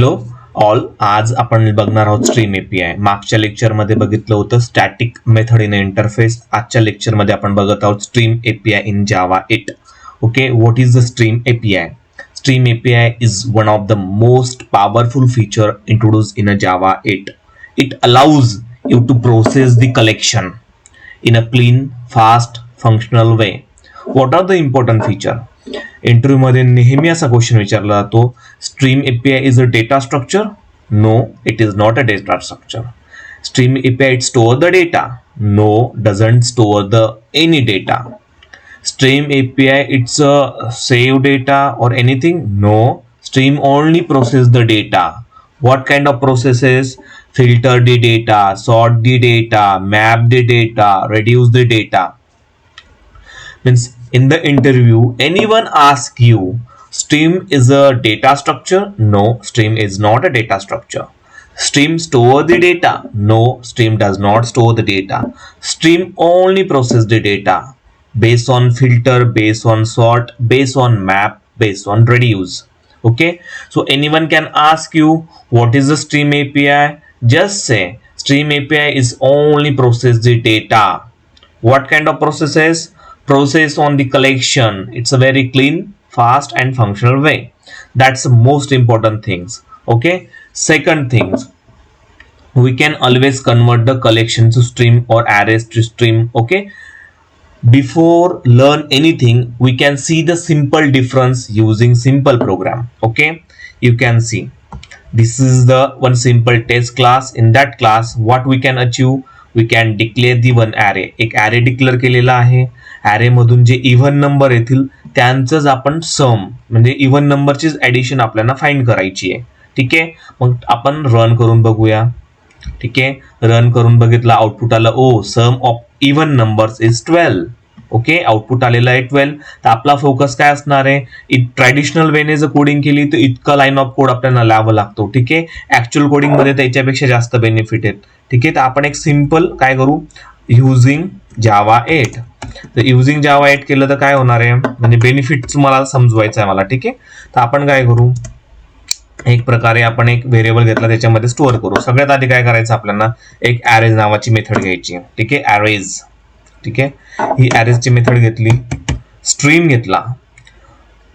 Hello all, आज आपण बघणार आहोत स्ट्रीम एपीआय. मागच्या लेक्चरमध्ये बघितलं होतं स्टॅटिक मेथड इन इंटरफेस. आजच्या लेक्चरमध्ये आपण बघत आहोत stream API in Java 8. Okay, what is the stream API? Stream API is one of the most powerful feature introduced in a Java 8. It allows you to process the collection in a clean, fast, functional way. What are the important feature? Interview मध्ये नेहमी असा question विचारला जातो, stream API is a data structure? No, it is not a data structure. Stream API it store the data? No, doesn't store the any data. Stream API it's a save data or anything? No, Stream only process the data. What kind of processes? Filter the data, sort the data, map the data, reduce the data. Means in the interview anyone ask you Stream is a data structure? No, Stream is not a data structure. Stream store the data? No, Stream does not store the data. Stream only process the data based on filter, based on sort, based on map, based on reduce. Okay, so anyone can ask you what is the Stream API? Just say Stream API is only process the data. What kind of processes? Process on the collection. It's a very clean, fast and functional way. That's the most important things. Okay, second things, we can always convert the collection to stream or arrays to stream. Okay, before learn anything we can see the simple difference using simple program. Okay, you can see this is the one simple test class. In that class what we can achieve, we can declare the one array. एक array declare केलेला आहे. array मधून जे even number येतील त्यांचंच आपण सम म्हणजे even नंबरचीच addition आपल्याला फाइंड करायची आहे. ठीक आहे, मग आपण रन करून बघूया. ठीक आहे, रन करून बघितलं, आउटपुट आलं ओ sum of even numbers is 12. Okay, output आलेलं आहे 12. तर आपला फोकस काय असणार आहे, ट्रॅडिशनल वेने जर कोडिंग केली तर इतका लाईन ऑफ कोड आपल्याला लावावा लागतो. ठीक आहे, ऍक्च्युअल कोडिंग मध्ये त्याच्यापेक्षा जास्त बेनिफिट आहेत. ठीक आहे, तर आपण एक सिम्पल काय करू, युझिंग जावा 8. तर युझिंग जावा 8 केलं तर काय होणार आहे, म्हणजे बेनिफिट मला समजवायचं आहे मला. ठीक आहे, तर आपण काय करू, एक प्रकारे आपण एक व्हेरिएबल घेतला त्याच्यामध्ये स्टोअर करू. सगळ्यात आधी काय करायचं, आपल्याला एक अरेज नावाची मेथड घ्यायची. ठीक आहे, अरेज. ठीक आहे, ही अरेजची मेथड घेतली, स्ट्रीम घेतला.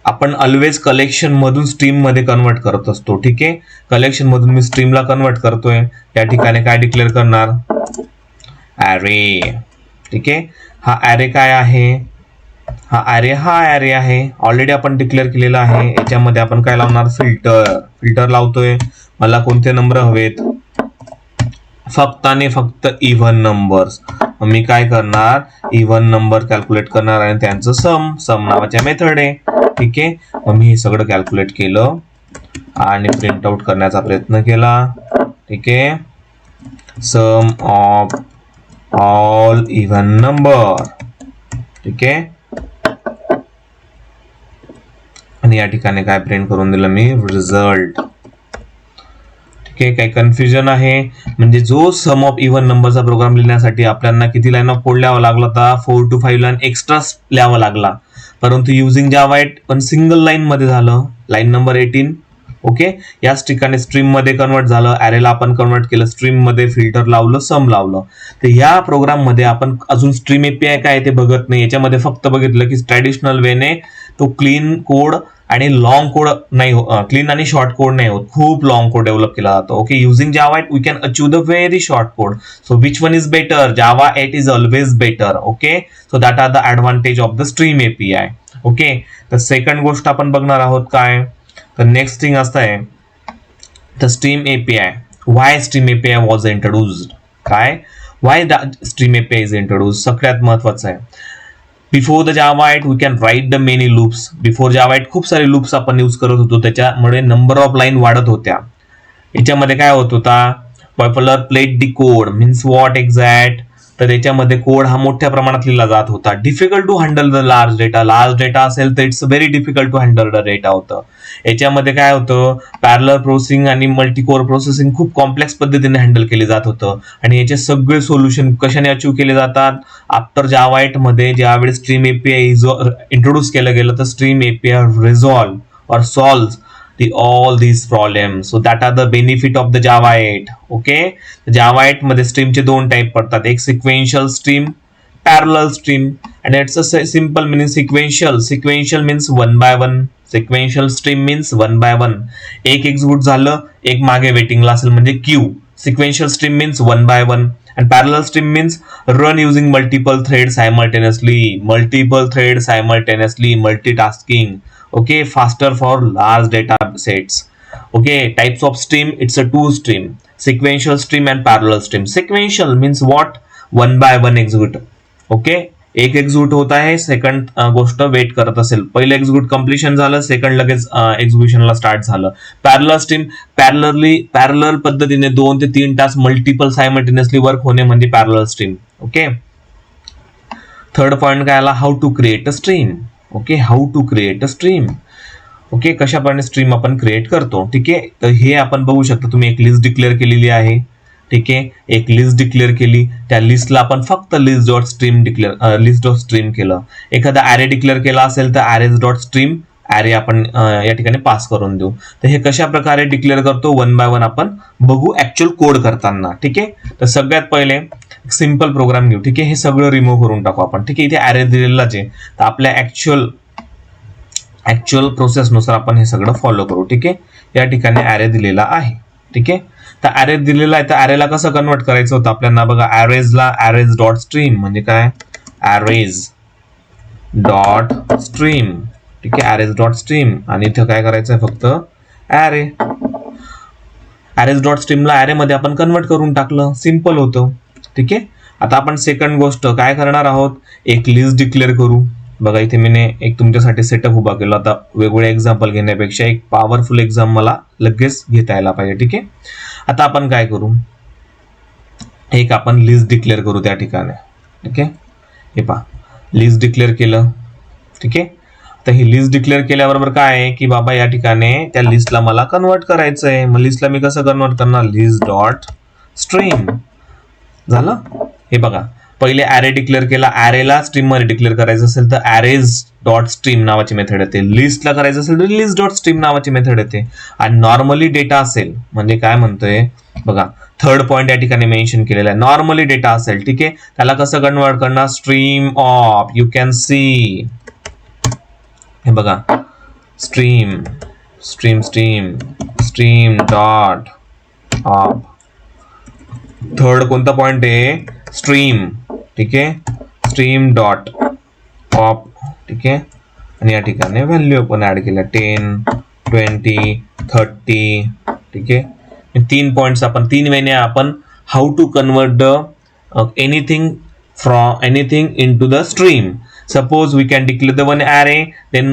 आपण ऑलवेज कलेक्शन मधून स्ट्रीम मध्ये कन्वर्ट करत असतो. ठीक आहे, कलेक्शन मधून मी स्ट्रीमला कन्वर्ट करतोय. या ठिकाणी काय डिक्लेअर करणार, अरे. ठीक आहे, हा अरे काय आहे, हा अरे आहे ऑलरेडी आपण डिक्लेअर केलेला आहे. याच्यामध्ये आपण काय लावणार, फिल्टर लावतोय. मला कोणते नंबर हवेत, फक्त आणि फक्त इव्हन नंबर्स. मी काय करणार, इव्हन नंबर कॅल्क्युलेट करणार आणि त्यांचं सम नावाच्या मेथड आहे. ठीक आहे, मग मी हे सगळं कॅल्क्युलेट केलं आणि प्रिंट आउट करण्याचा प्रयत्न केला. ठीक आहे, सम ऑफ ऑल इव्हन नंबर. ठीक आहे, आणि या ठिकाणी काय प्रिंट करून दिलं मी, रिझल्ट. ठीक आहे, काही कन्फ्युजन आहे, म्हणजे जो सम ऑफ इव्हन नंबरचा प्रोग्राम लिहिण्यासाठी आपल्याला किती लाईन ऑफ कोड लिहावा लागला होता, 4 to 5 लाईन एक्स्ट्रा लिहावा लागला. परंतु युझिंग जावा 8 पण सिंगल लाईन मध्ये झालं, लाईन नंबर 18. ओके, याच ठिकाणी स्ट्रीम मध्ये कन्वर्ट झालं, अरेला आपण कन्वर्ट केलं, स्ट्रीम मध्ये फिल्टर लावलं, सम लावलं. तर या प्रोग्राम मध्ये आपण अजून स्ट्रीम एपीआय काय ते बघत नाही. याच्यामध्ये फक्त बघितलं की ट्रॅडिशनल वेने तो क्लीन कोड आणि लॉंग कोड नाही, क्लीन आणि शॉर्ट कोड नाही होत, खूप लॉंग कोड डेव्हलप केला जातो. Okay, using Java 8 we can achieve the very short code. So which one is better, Java 8 is always better. Okay, so that are the advantage of the stream API. Okay, तर second गोष्ट आपण बघणार आहोत काय, तर next thing असं आहे, the stream API. Why stream API was introduced, काय why stream API is introduced, सगळ्यात महत्वाचं आहे. Before the Java 8 we can write the many loops. Before Java 8 खूप सारे लूप्स आपण यूज करत होतो, त्याच्यामुळे नंबर ऑफ लाईन वाढत होत्या. याच्यामध्ये काय होत होता, popular plate the code means what exact, तर त्याच्यामध्ये कोड हा मोठ्या प्रमाणात लिहिला जात होता. Difficult to handle the large data असेल तर it's very difficult to handle the data होतं. याच्यामध्ये काय होतं, पॅरलल प्रोसेसिंग आणि मल्टी कोर प्रोसेसिंग खूप कॉम्प्लेक्स पद्धतीने हँडल केले जात होतं. आणि याचे सगळे सोल्युशन कशाने अचीव केले जातात, आफ्टर जावा 8 मध्ये ज्यावेळी स्ट्रीम एपीआय इंट्रोड्यूस केलं गेलं तर स्ट्रीम एपीआय रिझॉल्व्ह और solve all these problems. So that are the benefit of the Java 8. Okay, Java 8 मध्ये स्ट्रीमचे दोन टाइप पडतात, एक sequential stream, parallel stream, and it's a simple meaning. Sequential means one by one. Sequential stream means one by one. एक execute झालं, एक मागे वेटिंगला असेल म्हणजे Q. Sequential stream means one by one, and parallel stream means run using multiple threads simultaneously. Multitasking. Okay, faster for large data sets. Okay, types of stream, it's a two stream, sequential stream and parallel stream. Sequential means what? One by one execute. Okay, एक execute होत आहे, second गोष्ट weight करत असेल, पहिलं execute completion झालं, second लगेच एक्झिक्युशनला start झालं. पॅरलल स्ट्रीम, पॅरलल पद्धतीने 2 ते 3 टास्क मल्टिपल सायमल्टेनियसली वर्क होणे म्हणजे parallel stream. Okay, third point काय आला? How to create a stream. Okay, how to create a stream. Okay, कशाप्रमाणे स्ट्रीम आपण क्रिएट करतो. ठीक आहे, तर हे आपण बघू शकता, तुम्ही एक लिस्ट डिक्लेअर केलेली आहे. ठीक आहे, एक लिस्ट डिक्लेअर केली, त्या लिस्टला आपण फक्त लिस्ट डॉट स्ट्रीम केलं. एखादा ॲरे डिक्लेअर केला असेल तर ॲरेज डॉट स्ट्रीम ॲरे आपण या ठिकाणी पास करून देऊ. तर हे कशा प्रकारे डिक्लेअर करतो वन बाय वन आपण बघू ऍक्च्युअल कोड करताना. ठीक आहे, तर सगळ्यात पहिले सिंपल प्रोग्राम घेऊ. ठीक आहे, हे सगळं रिमूव्ह करून टाकू आपण. ठीक आहे, इथे ॲरे दिलेलाच आहे, तर आपल्या ऍक्च्युअल प्रोसेसनुसार आपण हे सगळं फॉलो करू. ठीक आहे, या ठिकाणी ॲरे दिलेला आहे. ठीक आहे, तर ॲरे दिलेला आहे, तर ॲरेला कसं कन्वर्ट करायचं होतं आपल्याला बघा. ॲरेजला ॲरेज डॉट स्ट्रीम म्हणजे काय? ॲरेज डॉट स्ट्रीम. ठीक आहे, ॲरेज डॉट स्ट्रीम, आणि इथं काय करायचं आहे? फक्त ॲरे. ॲरेज डॉट स्ट्रीमला ॲरे मध्ये आपण कन्वर्ट करून टाकलं, सिंपल होतं. ठीक आहे, आता आपण सेकंड गोष्ट काय करणार आहोत? एक लिस्ट डिक्लेअर करू. बघा, इथे मी एक तुमच्यासाठी सेटअप उभा केला. आता वेगवेगळे एक्झाम्पल घेण्यापेक्षा एक पॉवरफुल एक्झाम मला लगेच घेता यायला पाहिजे. ठीक आहे, आता आपण काय करू? एक आपण लिस्ट डिक्लेअर करू त्या ठिकाणी. ठीक आहे, हे पहा, लिस्ट डिक्लेअर केलं. ठीक आहे, तर ही लिस्ट डिक्लेअर केल्याबरोबर काय आहे की बाबा या ठिकाणी त्या लिस्टला मला कन्वर्ट करायचं आहे. मग लिस्टला मी कसं कन्वर्ट करणार? List dot stream. झालं. हे बघा, पहिले ॲरे डिक्लेअर केला, ॲरेला स्ट्रीम मध्ये डिक्लेअर करायचं असेल तर ॲरेज डॉट स्ट्रीम नावाची मेथड येते. लिस्टला करायचं असेल तर लिस्ट डॉट स्ट्रीम नावाची मेथड येते. आणि नॉर्मली डेटा असेल म्हणजे काय म्हणतोय बघा, थर्ड पॉइंट या ठिकाणी मेन्शन केलेला आहे. नॉर्मली डेटा असेल, ठीक आहे, त्याला कसं कन्वर्ट करणार? Stream of. You can see, हे बघा, stream stream stream stream dot of. Third कोणता पॉइंट आहे? स्ट्रीम. ठीक आहे, स्ट्रीम डॉट ऑफ. ठीक आहे, आणि या ठिकाणी व्हॅल्यू आपण ऍड केल्या 10, 20, 30. ठीक आहे, 3 पॉइंट्स आपण 3 वेने आपण how to convert the anything in to the stream. Suppose we can declare the one array, then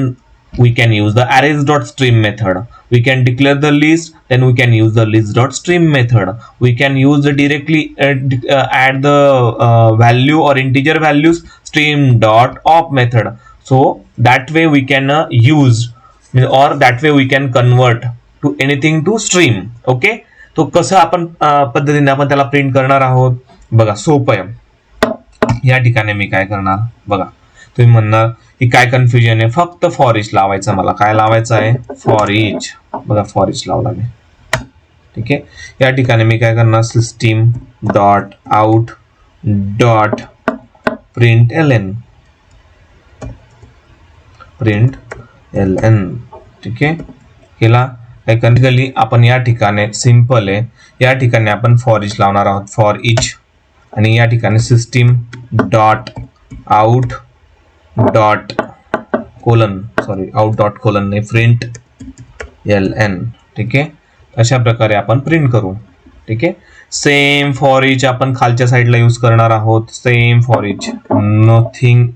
we can use the arrays.stream method. We can declare the list, then we can use the list.stream method. We can use the directly add the value or integer values stream.op method. So that way we can use, or that way we can convert to anything to stream. Okay, तो कसं आपण पद्धतीने आपण त्याला print करणार आहोत. बघा, सोपं आहे. या ठिकाणी मी काय करणार बघा, तुम्ही म्हणणार की काय कन्फ्युजन आहे? फक्त फॉर इच लावायचं. मला काय लावायचं आहे? For each. बघा, फॉर इच लावला मी. ठीक आहे, या ठिकाणी मी काय करणार? System dot out dot print L N. ठीक आहे, केला. टेक्निकली आपण या ठिकाणी सिंपल आहे, या ठिकाणी आपण फॉर इच लावणार आहोत. फॉर इच, आणि या ठिकाणी system dot out dot colon, sorry, out dot colon नाही, प्रिंट एल एन. ठीक आहे, अशा प्रकारे आपण प्रिंट करू. ठीक आहे, सेम फॉर इच आपण खालच्या साईडला यूज करणार आहोत. Same for each, nothing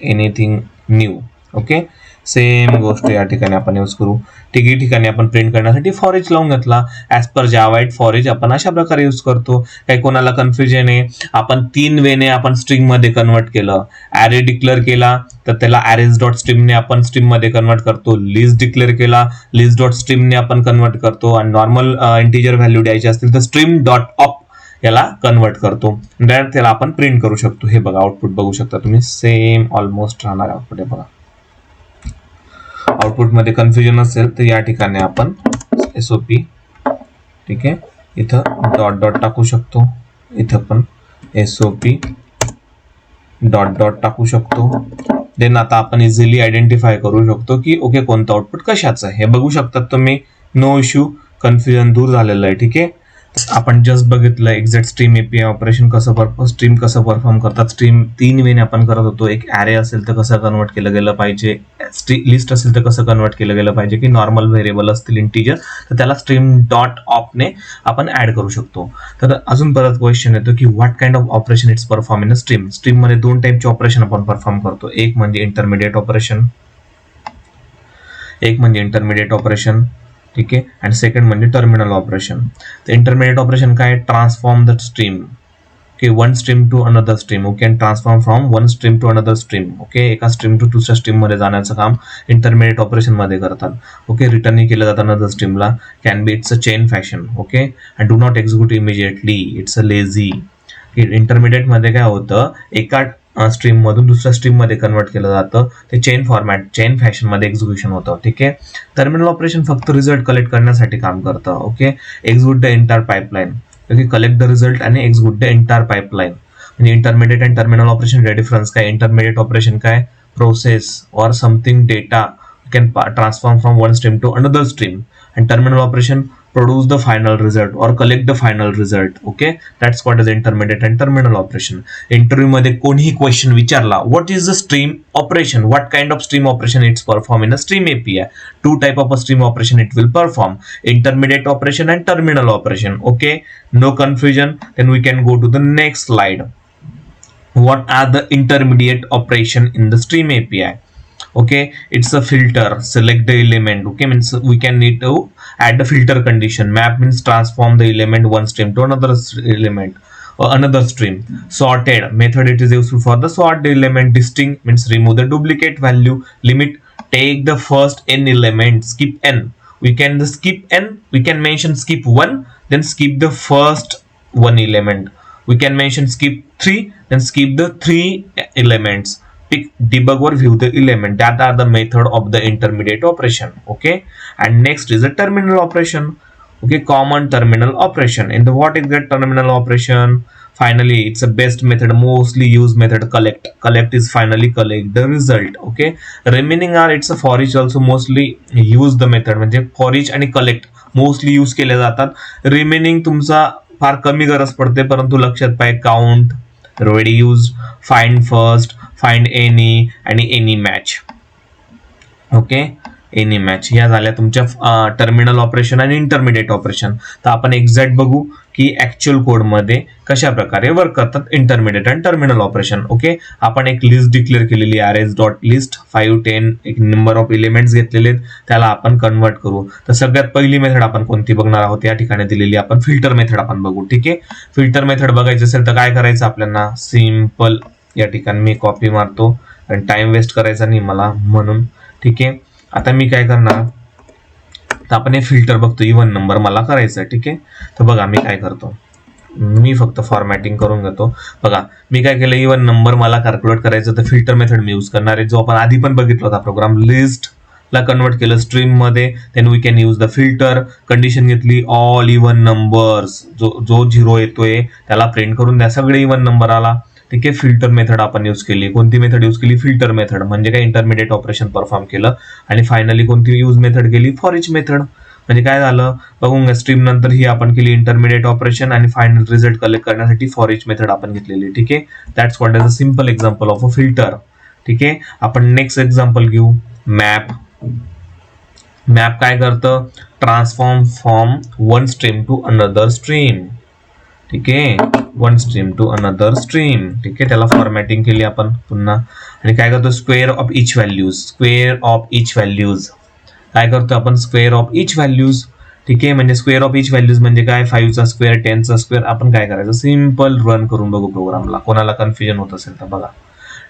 anything new. Okay, same गोष्ट या ठिकाणी आपण यूज करू. ठीक आहे, ठिकाणी आपण प्रिंट करण्यासाठी फॉर इच लावून घेतला. As per Java 8 for each आपण अशा प्रकारे यूज करतो. काही कोणाला कन्फ्युजन आहे? आपण 3 वेने आपण स्ट्रिंग मध्ये कन्वर्ट केलं. ॲरे डिक्लेअर केला तर त्याला ॲरेज डॉट स्ट्रीमने आपण स्ट्रीम मध्ये कन्वर्ट करतो. लिस्ट डिक्लेअर केला, लिस्ट डॉट स्ट्रीमने आपण कन्वर्ट करतो. आणि नॉर्मल इंटिजर व्हॅल्यू द्यायची असतील तर स्ट्रीम डॉट ऑप याला कन्वर्ट करतो. डायरेक्ट त्याला आपण प्रिंट करू शकतो. हे बघा, आउटपुट बघू शकता तुम्ही, सेम ऑलमोस्ट राहणार आउटपुट आहे बघा. आउटपुटमध्ये कन्फ्युजन असेल तर या ठिकाणी आपण SOP, ठीक आहे, इथं डॉट डॉट टाकू शकतो, इथं पण SOP डॉट डॉट टाकू शकतो. देन आता आपण इझिली आयडेंटिफाय करू शकतो की ओके कोणतं आउटपुट कशाचं आहे हे बघू शकतात तुम्ही. नो इश्यू, कन्फ्युजन दूर झालेलं आहे. ठीक आहे, आपण जस्ट बघितलं exact stream API operation stream कसं परफॉर्म करतात. स्ट्रीम 3 वेने आपण करत होतो. एक ॲरे असेल तर कसं कन्वर्ट केलं गेलं पाहिजे, लिस्ट असेल तर कसं कन्वर्ट केलं गेलं पाहिजे, की नॉर्मल व्हेरिएबल असतील इंटीजर तर त्याला स्ट्रीम डॉट ऑपने आपण ऍड करू शकतो. तर अजून परत क्वेश्चन येतो की what kind of operation it's perform in a stream. Stream मध्ये 2 टाईपचे ऑपरेशन आपण परफॉर्म करतो. एक म्हणजे इंटरमिडिएट ऑपरेशन, ठीक आहे, अँड सेकंड म्हणजे टर्मिनल ऑपरेशन. तर इंटरमिडिएट ऑपरेशन काय, transform the stream, okay, one stream to another stream, okay, and transform from one stream to another stream, okay, एका स्ट्रीम टू दुसऱ्या स्ट्रीम मध्ये जाण्याचं काम इंटरमिडिएट ऑपरेशन मध्ये करतात. ओके, रिटर्न केलं जातं अनदर स्ट्रीमला, can be it's a chain fashion, okay, and do not execute immediately, it's a lazy. Intermediate मध्ये काय होतं, एका स्ट्रीम मधून दुसऱ्या स्ट्रीम मध्ये कन्वर्ट केलं जातं, ते चेन फॅशन मध्ये एक्झिक्युशन होतं. ठीक आहे, टर्मिनल ऑपरेशन फक्त रिझल्ट कलेक्ट करण्यासाठी काम करतं. Okay, execute the entire pipeline, okay, collect the result आणि एक्झिक्यूट द एंटायर पाइपलाइन. म्हणजे intermediate and terminal operation difference काय, इंटरमिडिएट ऑपरेशन काय, प्रोसेस और something data can transform from one stream to another stream, and terminal operation produce the final result or collect the final result. Okay, that's what is intermediate and terminal operation. Interview मध्ये कोणीही question विचारला, what is the stream operation, what kind of stream operation it's perform in a stream API. 2 type of a stream operation it will perform, intermediate operation and terminal operation. Okay, no confusion. Then we can go to the next slide. What are the intermediate operation in the stream API? Okay, it's a filter, select the element. Okay, means we can need to add the filter condition. Map means transform the element one stream to another element or another stream. Sorted method, it is useful for the sort the element. Distinct means remove the duplicate value. Limit, take the first n element, skip n. We can skip n, we can mention skip 1, then skip the first 1 element. We can mention skip 3, then skip the 3 elements. Pick, debug or view the element. That are the method of the intermediate operation. Okay, and next is the terminal operation. Okay, common terminal operation. In the what is the terminal operation? Finally, it's a best method, mostly used method, collect. Collect is finally collect the result. Okay, remaining are it's a for each also mostly use the method. म्हणजे for each आणि collect mostly use केले जातात. Remaining तुमचा फार कमी गरज पडते, परंतु लक्षात पाहिजे count, reduce, find first, find any आणि any match. Okay, any match या झाल्या तुमच्या टर्मिनल ऑपरेशन आणि इंटरमिडिएट ऑपरेशन. तर आपण एक्झॅक्ट बघू की ऍक्च्युअल कोड मध्ये कशा प्रकारे वर्क करतात इंटरमिडिएट आणि टर्मिनल ऑपरेशन. ओके, आपण एक लिस्ट डिक्लेअर केलेली arrays डॉट लिस्ट 5, 10 एक नंबर ऑफ एलिमेंट्स घेतलेले आहेत, त्याला आपण कन्वर्ट करू. तर सगळ्यात पहिली मेथड आपण कोणती बघणार आहोत, या ठिकाणी दिलेली आपण फिल्टर मेथड आपण बघू. ठीक आहे, फिल्टर मेथड बघायची असेल तर काय करायचं आपल्याला, सिंपल या ठिकाणी मी कॉपी मारतो आणि टाइम वेस्ट करायचा नाही मला म्हणून. ठीक आहे, आता मी काय करणार, तर आपण हे फिल्टर बघतो, इव्हन नंबर मला करायचं आहे. ठीक आहे, तर बघा मी काय करतो, मी फक्त फॉर्मॅटिंग करून घेतो. बघा मी काय केलं, इव्हन नंबर मला कॅल्क्युलेट करायचं तर फिल्टर मेथड मी यूज करणार आहे, जो आपण आधी पण बघितला होता प्रोग्राम. लिस्ट ला कन्वर्ट केलं स्ट्रीम मध्ये, then we can use the filter. Condition घेतली ऑल इव्हन नंबर्स, जो 0 येतोय त्याला प्रिंट करून द्या, सगळे इव्हन नंबर आला. ठीक आहे, फिल्टर मेथड आपण यूज केली. कोणती मेथड यूज केली, फिल्टर मेथड, म्हणजे काय इंटरमिडिएट ऑपरेशन परफॉर्म केलं. आणि फायनली कोणती यूज मेथड केली, फॉर इच मेथड. म्हणजे काय झालं बघून, स्ट्रीम नंतर ही आपण केली इंटरमिडिएट ऑपरेशन आणि फायनल रिझल्ट कलेक्ट करण्यासाठी फॉर इच मेथड आपण घेतलेली. ठीक आहे, that's what is a simple example of a filter. ठीक आहे, आपण नेक्स्ट एक्झाम्पल घेऊ, मॅप. मॅप काय करतं, transform from one stream to another stream. ठीक आहे, one stream to another stream. ठीक आहे, त्याला फॉर्मॅटिंग केली आपण पुन्हा. आणि काय करतो, square of each values, square of each values काय करतो आपण, स्क्वेअर ऑफ इच व्हॅल्यूज. ठीक आहे, म्हणजे स्क्वेअर ऑफ इच व्हॅल्यूज म्हणजे काय, 5चा स्क्वेअर, 10चा स्क्वेअर. आपण काय करायचं, सिंपल रन करून बघू प्रोग्रामला, कोणाला कन्फ्युजन होत असेल तर. बघा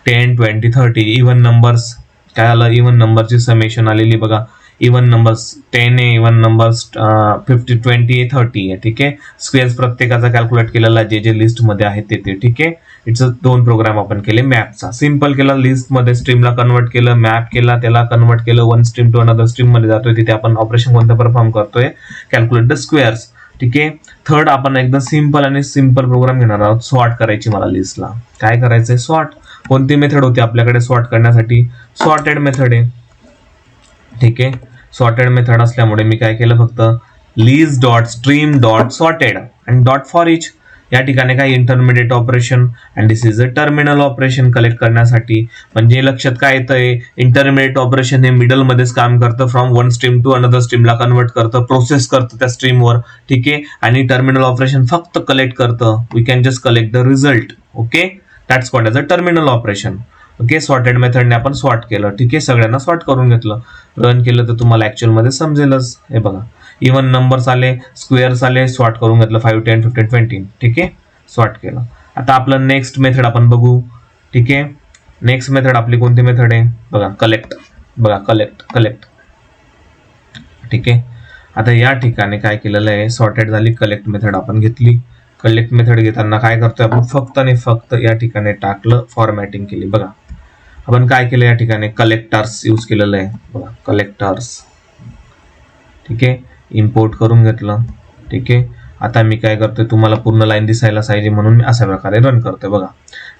10, 20, 30 इव्हन नंबर्स, काय आलं, इव्हन नंबरची समेशन आलेली बघा. इव्हन नंबर्स 10 आहे, इव्हन नंबर्स 50, 20 आहे, 30 आहे. ठीक आहे, स्क्वेअर्स प्रत्येकाचा कॅल्क्युलेट केलेला जे लिस्ट मध्ये आहे ते. ठीक आहे, इट्स 2 प्रोग्राम आपण केले मॅपचा. सिंपल केला, लिस्ट मध्ये स्ट्रीमला कन्वर्ट केलं, मॅप केला, त्याला कन्वर्ट केलं, one stream to another stream मध्ये जातोय, तिथे आपण ऑपरेशन कोणतं परफॉर्म करतोय, कॅल्क्युलेट द स्क्वेअर्स. ठीक आहे. थर्ड आपण एकदम सिंपल प्रोग्राम घेणार आहोत, सॉर्ट करायची मला लिस्टला. काय करायचंय, सॉर्ट. कोणती मेथड होती आपल्याकडे सॉर्ट करण्यासाठी, सॉर्टेड मेथड आहे. ठीक आहे. सॉर्टेड मेथड असल्यामुळे मी काय केलं, फक्त list dot stream dot sorted आणि डॉट फॉर इच. या ठिकाणी काय intermediate operation and this is a terminal operation collect करण्यासाठी. म्हणजे लक्षात काय येतंय, इंटरमिडिएट ऑपरेशन हे मिडल मध्येच काम करतं, from one stream to another स्ट्रीमला कन्वर्ट करतं, प्रोसेस करतं त्या स्ट्रीमवर. ठीक आहे. आणि टर्मिनल ऑपरेशन फक्त कलेक्ट करतं, we can just collect the result. Okay, that's called as a terminal operation. Okay, sorted मेथडने आपण सॉर्ट केलं. ठीक आहे, सगळ्यांना सॉर्ट करून घेतलं, रन केलं तर तुम्हाला ऍक्च्युअल मध्ये समजेलच. हे बघा, इव्हन नंबर्स आले, स्क्वेअर्स आले, सॉर्ट करून घेतलं, 5, 10, 15, 20. ठीक आहे, सॉर्ट केलं. आता आपलं नेक्स्ट मेथड आपण बघू. ठीक आहे, नेक्स्ट मेथड आपली कोणती मेथड आहे बघा, कलेक्ट. बघा, कलेक्ट. ठीक आहे. आता या ठिकाणी काय केलेलं आहे, सॉर्टेड झाली, कलेक्ट मेथड आपण घेतली. कलेक्ट मेथड घेताना काय करतोय आपण, फक्त आणि फक्त या ठिकाणी टाकलं, फॉर्मॅटिंग केली. बघा, आपण काय केलं, या ठिकाणी कलेक्टर्स यूज केलेलं आहे. बघा, कलेक्टर्स. ठीक आहे, इम्पोर्ट करून घेतलं. ठीक आहे. आता मी काय करतोय, तुम्हाला पूर्ण लाईन दिसायला पाहिजे म्हणून मी अशा प्रकारे रन करतोय. बघा,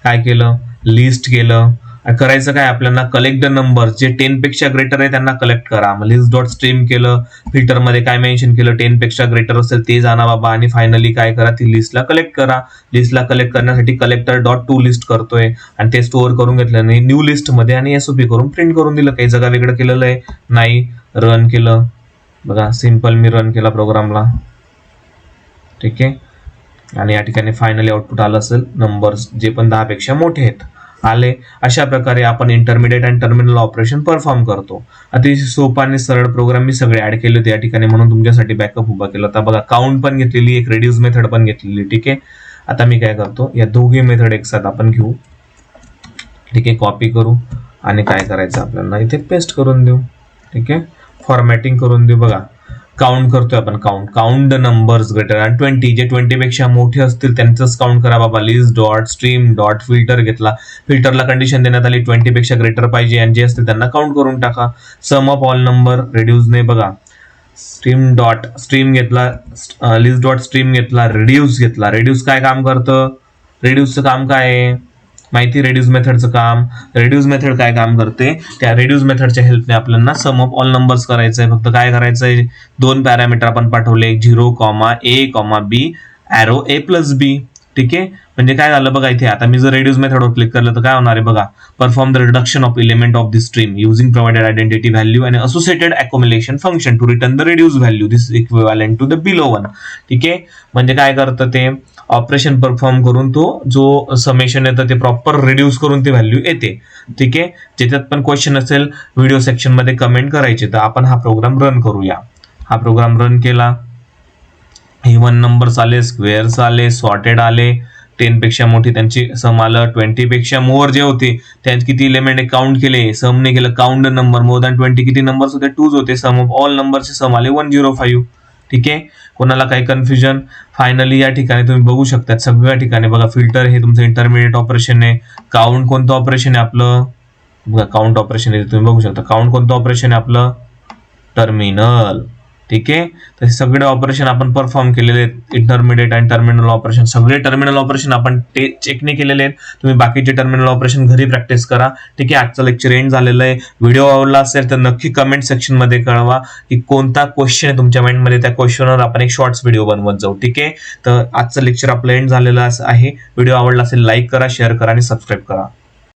काय केलं, लिस्ट केलं. करायचं काय आपल्याला, कलेक्ट द नंबर जे 10 पेक्षा ग्रेटर आहे त्यांना कलेक्ट करा. लिस्ट डॉट स्ट्रीम केलं, फिल्टर मध्ये काय मेन्शन केलं, 10 पेक्षा ग्रेटर असेल ते जाणा बाबा, आणि फायनली काय करा, ती लिस्टला कलेक्ट करा. लिस्टला कलेक्ट करण्यासाठी कलेक्टर डॉट टू लिस्ट करतोय आणि ते स्टोअर करून घेतलं नाही न्यू लिस्ट मध्ये आणि एसओपी करून प्रिंट करून दिलं. काही जागा वेगळं केलेलं आहे नाही, रन केलं. बघा, सिंपल मी रन केला प्रोग्रामला. ठीक आहे. आणि या ठिकाणी फायनली आउटपुट आलं असेल, नंबर्स जे पण 10 पेक्षा मोठे आहेत आले. अशा प्रकारे आपण इंटरमिडिएट आणि टर्मिनल ऑपरेशन परफॉर्म करतो. अतिशय सोपा आणि सरळ प्रोग्राम मी सगळे ऍड केले होते या ठिकाणी, म्हणून तुमच्यासाठी बॅकअप उभा केला होता. बघा, काउंट पण घेतलेली, एक रेड्यूस मेथड पण घेतलेली. ठीक आहे. आता मी काय करतो, या दोघी मेथड एकसाथ आपण घेऊ. ठीक आहे, कॉपी करू आणि काय करायचं आपल्याला इथे पेस्ट करून देऊ. ठीक आहे, फॉर्मॅटिंग करून देऊ. बघा, काउंट करतोय आपण, काउंट द नंबर्स ग्रेटर आणि 20, जे 20 पेक्षा मोठे असतील त्यांचंच काउंट करा बाबा. List dot stream dot filter घेतला, फिल्टरला कंडिशन देण्यात आली 20 पेक्षा ग्रेटर पाहिजे आणि जे असतील त्यांना काउंट करून टाका. सम ऑफ ऑल नंबर रेड्यूसने, बघा, स्ट्रीम डॉट स्ट्रीम घेतला, लिस्ट डॉट स्ट्रीम घेतला, रेड्यूस घेतला. रेड्यूस काय काम करतं, रेड्यूसचं काम काय आहे माहिती, रेड्यूस मेथडचं काम. रेड्यूस मेथड काय काम करते, त्या रेड्यूस मेथडच्या हेल्पने आपल्याला सम ऑफ ऑल नंबर्स करायचंय. फक्त काय करायचंय, 2 पॅरामीटर आपण पाठवले, 0,a,b ॲरो a+b. ठीक आहे. म्हणजे काय झालं बघा, इथे आता मी जर रेड्यूस मेथडवर क्लिक केलं तर काय होणार आहे बघा, perform the reduction of element of the stream using provided identity value and associated accumulation function to return the reduce value this equivalent to the below one. ठीक आहे. म्हणजे काय करतं ते, ऑपरेशन परफॉर्म करून तो जो समेशन येतं ते प्रॉपर रिड्यूस करून ती व्हॅल्यू येते. ठीक आहे. ज्याच्यात पण क्वेश्चन असेल व्हिडिओ सेक्शन मध्ये कमेंट करायचे. तर आपण हा प्रोग्राम रन करूया. हा प्रोग्राम रन केला, इव्हन नंबर्स आले, स्क्वेअर्स आले, सॉर्टेड आले, 10 पेक्षा मोठी त्यांची सम आलं, 20 पेक्षा मोर जे होते त्यांचे किती एलिमेंट काउंट केले, सम ने केलं, काउंट नंबर मोर दॅन 20 किती नंबर्स होते, 2 होते. सम ऑफ ऑल नंबरचे सम आले 105. ठीक आहे. कोणाला काही कन्फ्युजन, फायनली या ठिकाणी तुम्ही बघू शकता सगळ्या ठिकाणी बघा, फिल्टर हे तुमचं इंटरमिडिएट ऑपरेशन आहे. काउंट कोणतं ऑपरेशन आहे आपलं, बघा काउंट ऑपरेशन आहे, तुम्ही बघू शकता. काउंट कोणतं ऑपरेशन आहे आपलं, टर्मिनल. ठीक आहे. तर सगळे ऑपरेशन आपण परफॉर्म केलेले आहेत, इंटरमिडिएट आणि टर्मिनल ऑपरेशन. सगळे टर्मिनल ऑपरेशन आपण चेक नाही केलेले आहेत. तुम्ही बाकीचे टर्मिनल ऑपरेशन घरी प्रॅक्टिस करा. ठीक आहे. आजचं लेक्चर एंड झालेलं आहे. व्हिडिओ आवडला असेल तर नक्की कमेंट सेक्शन मध्ये कळवा की कोणता क्वेश्चन आहे तुमच्या माइंडमध्ये, त्या क्वेश्चनवर आपण एक शॉर्ट्स व्हिडिओ बनवत जाऊ. ठीक आहे. तर आजचं लेक्चर आपलं एंड झालेलं आहे. व्हिडिओ आवडला असेल लाईक करा, शेअर करा आणि सबस्क्राईब करा.